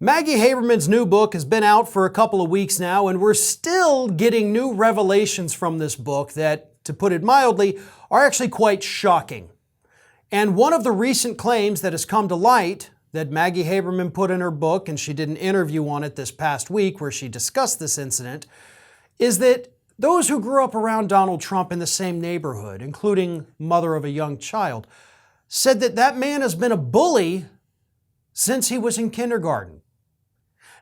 Maggie Haberman's new book has been out for a couple of weeks now, and we're still getting new revelations from this book that, to put it mildly, are actually quite shocking. And one of the recent claims that has come to light that Maggie Haberman put in her book, and she did an interview on it this past week where she discussed this incident, is that those who grew up around Donald Trump in the same neighborhood, including mother of a young child, said that that man has been a bully since he was in kindergarten.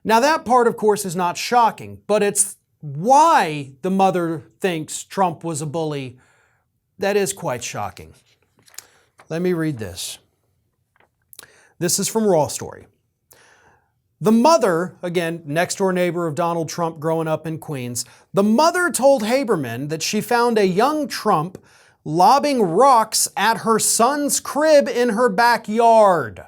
Now that part, of course, is not shocking, but it's why the mother thinks Trump was a bully that is quite shocking. Let me read this. This is from Raw Story. The mother, again, next door neighbor of Donald Trump growing up in Queens, the mother told Haberman that she found a young Trump lobbing rocks at her son's crib in her backyard.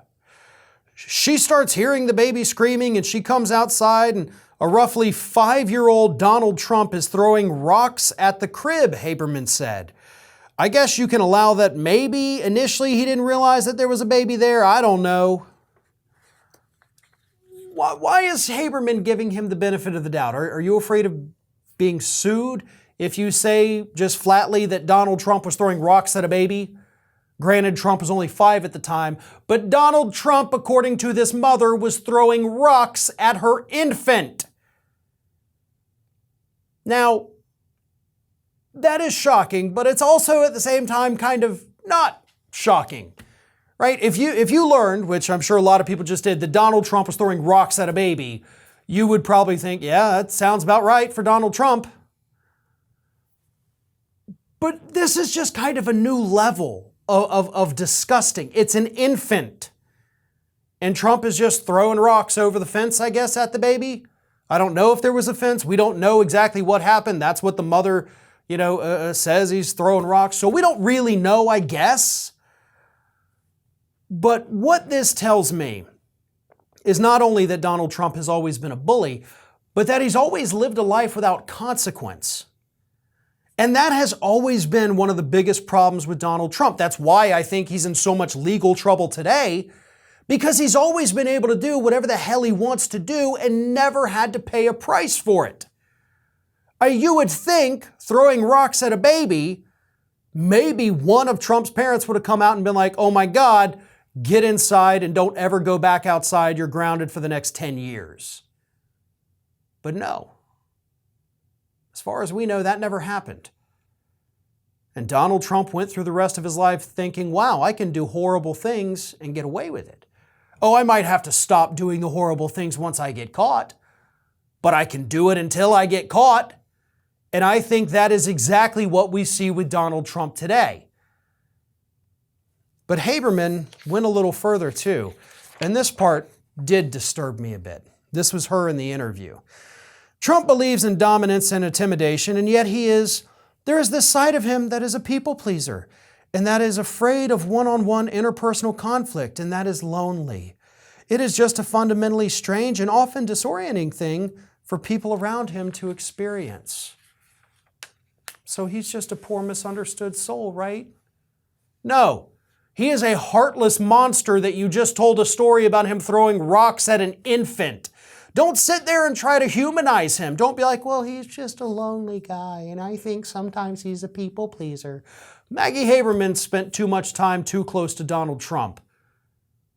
She starts hearing the baby screaming and she comes outside and a roughly 5-year-old Donald Trump is throwing rocks at the crib, Haberman said. I guess you can allow that maybe initially he didn't realize that there was a baby there. I don't know. Why is Haberman giving him the benefit of the doubt? Are you afraid of being sued if you say just flatly that Donald Trump was throwing rocks at a baby? Granted, Trump was only 5 at the time, but Donald Trump, according to this mother, was throwing rocks at her infant. Now, that is shocking, but it's also at the same time kind of not shocking, right? If you learned, which I'm sure a lot of people just did, that Donald Trump was throwing rocks at a baby, you would probably think, yeah, that sounds about right for Donald Trump. But this is just kind of a new level of disgusting. It's an infant. And Trump is just throwing rocks over the fence, I guess, at the baby. I don't know if there was a fence. We don't know exactly what happened. That's what the mother, says, he's throwing rocks. So we don't really know, I guess. But what this tells me is not only that Donald Trump has always been a bully, but that he's always lived a life without consequence. And that has always been one of the biggest problems with Donald Trump. That's why I think he's in so much legal trouble today, because he's always been able to do whatever the hell he wants to do and never had to pay a price for it. You would think throwing rocks at a baby, maybe one of Trump's parents would have come out and been like, oh my God, get inside and don't ever go back outside. You're grounded for the next 10 years. But no. As far as we know, that never happened. And Donald Trump went through the rest of his life thinking, wow, I can do horrible things and get away with it. Oh, I might have to stop doing the horrible things once I get caught, but I can do it until I get caught. And I think that is exactly what we see with Donald Trump today. But Haberman went a little further too. And this part did disturb me a bit. This was her in the interview. Trump believes in dominance and intimidation, and yet there is this side of him that is a people pleaser, and that is afraid of one-on-one interpersonal conflict, and that is lonely. It is just a fundamentally strange and often disorienting thing for people around him to experience. So he's just a poor misunderstood soul, right? No. He is a heartless monster that you just told a story about him throwing rocks at an infant. Don't sit there and try to humanize him. Don't be like, well, he's just a lonely guy, and I think sometimes he's a people pleaser. Maggie Haberman spent too much time too close to Donald Trump.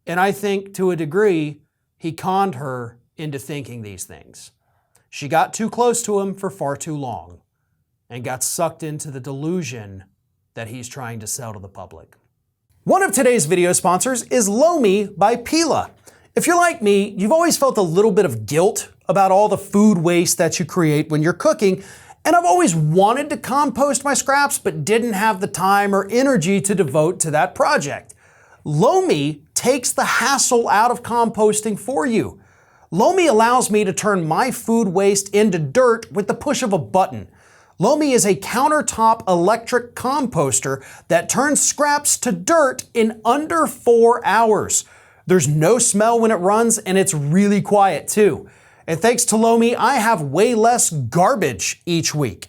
And I think, to a degree, he conned her into thinking these things. She got too close to him for far too long and got sucked into the delusion that he's trying to sell to the public. One of today's video sponsors is Lomi by Pela. If you're like me, you've always felt a little bit of guilt about all the food waste that you create when you're cooking, and I've always wanted to compost my scraps but didn't have the time or energy to devote to that project. Lomi takes the hassle out of composting for you. Lomi allows me to turn my food waste into dirt with the push of a button. Lomi is a countertop electric composter that turns scraps to dirt in under 4 hours. There's no smell when it runs, and it's really quiet too. And thanks to Lomi, I have way less garbage each week.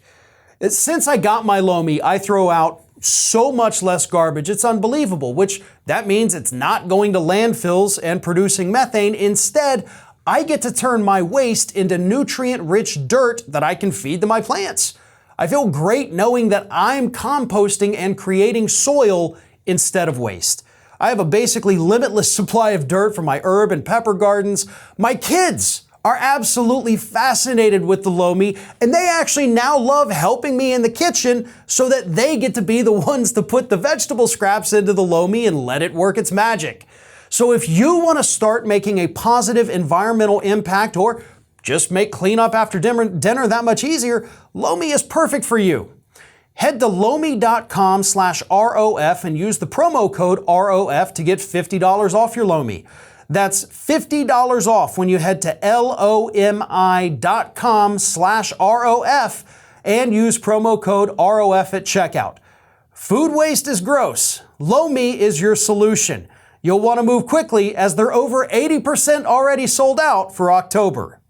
Since I got my Lomi, I throw out so much less garbage, it's unbelievable, which that means it's not going to landfills and producing methane. Instead, I get to turn my waste into nutrient-rich dirt that I can feed to my plants. I feel great knowing that I'm composting and creating soil instead of waste. I have a basically limitless supply of dirt for my herb and pepper gardens. My kids are absolutely fascinated with the Lomi, and they actually now love helping me in the kitchen so that they get to be the ones to put the vegetable scraps into the Lomi and let it work its magic. So if you want to start making a positive environmental impact or just make cleanup after dinner that much easier, Lomi is perfect for you. Head to lomi.com/ROF and use the promo code ROF to get $50 off your Lomi. That's $50 off when you head to LOMI.com/ROF and use promo code ROF at checkout. Food waste is gross. Lomi is your solution. You'll want to move quickly as they're over 80% already sold out for October.